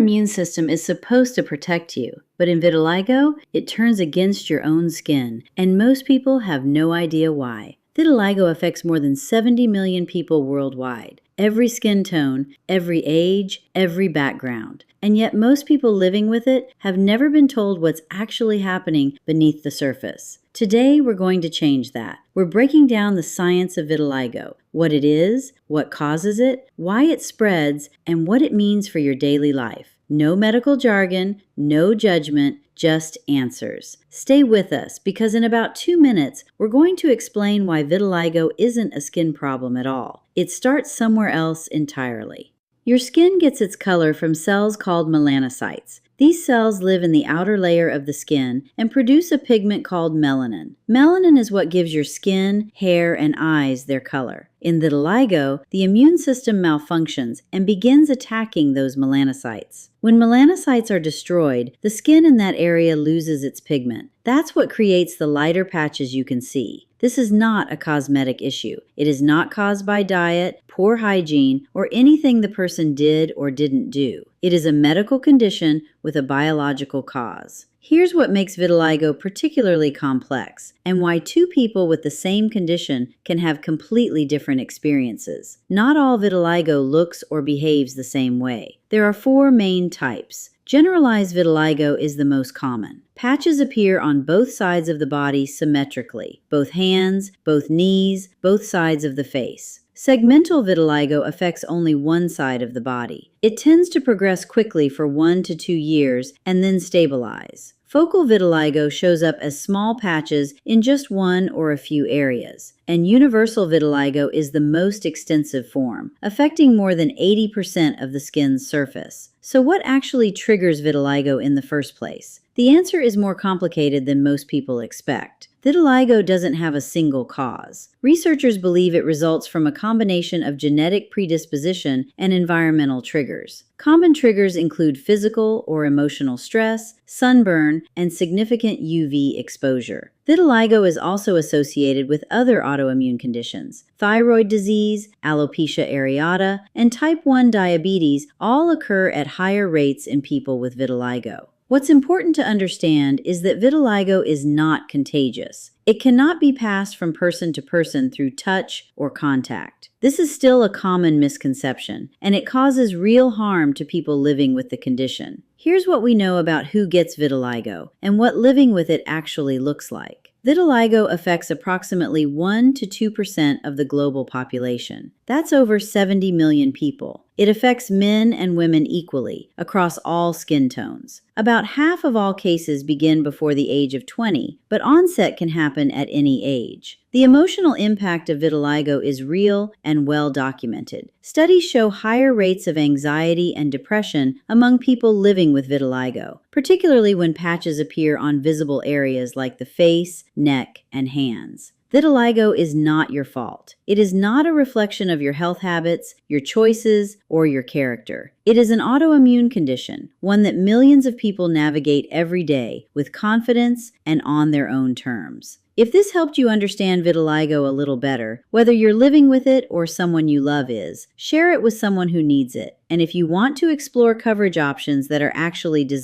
immune system is supposed to protect you, but in vitiligo, it turns against your own skin, and most people have no idea why. Vitiligo affects more than 70 million people worldwide, every skin tone, every age, every background. And yet most people living with it have never been told what's actually happening beneath the surface. Today, we're going to change that. We're breaking down the science of vitiligo, what it is, what causes it, why it spreads, and what it means for your daily life. No medical jargon, no judgment, just answers. Stay with us because in about 2 minutes, we're going to explain why vitiligo isn't a skin problem at all. It starts somewhere else entirely. Your skin gets its color from cells called melanocytes. These cells live in the outer layer of the skin and produce a pigment called melanin. Melanin is what gives your skin, hair, and eyes their color. In vitiligo, the immune system malfunctions and begins attacking those melanocytes. When melanocytes are destroyed, the skin in that area loses its pigment. That's what creates the lighter patches you can see. This is not a cosmetic issue. It is not caused by diet, poor hygiene, or anything the person did or didn't do. It is a medical condition with a biological cause. Here's what makes vitiligo particularly complex, and why two people with the same condition can have completely different experiences. Not all vitiligo looks or behaves the same way. There are 4 main types. Generalized vitiligo is the most common. Patches appear on both sides of the body symmetrically, both hands, both knees, both sides of the face. Segmental vitiligo affects only one side of the body. It tends to progress quickly for 1 to 2 years and then stabilize. Focal vitiligo shows up as small patches in just one or a few areas. And universal vitiligo is the most extensive form, affecting more than 80% of the skin's surface. So what actually triggers vitiligo in the first place? The answer is more complicated than most people expect. Vitiligo doesn't have a single cause. Researchers believe it results from a combination of genetic predisposition and environmental triggers. Common triggers include physical or emotional stress, sunburn, and significant UV exposure. Vitiligo is also associated with other autoimmune conditions. Thyroid disease, alopecia areata, and type 1 diabetes all occur at higher rates in people with vitiligo. What's important to understand is that vitiligo is not contagious. It cannot be passed from person to person through touch or contact. This is still a common misconception, and it causes real harm to people living with the condition. Here's what we know about who gets vitiligo and what living with it actually looks like. Vitiligo affects approximately 1 to 2% of the global population. That's over 70 million people. It affects men and women equally, across all skin tones. About half of all cases begin before the age of 20, but onset can happen at any age. The emotional impact of vitiligo is real and well documented. Studies show higher rates of anxiety and depression among people living with vitiligo, particularly when patches appear on visible areas like the face, neck, and hands. Vitiligo is not your fault. It is not a reflection of your health habits, your choices, or your character. It is an autoimmune condition, one that millions of people navigate every day with confidence and on their own terms. If this helped you understand vitiligo a little better, whether you're living with it or someone you love is, share it with someone who needs it. And if you want to explore coverage options that are actually designed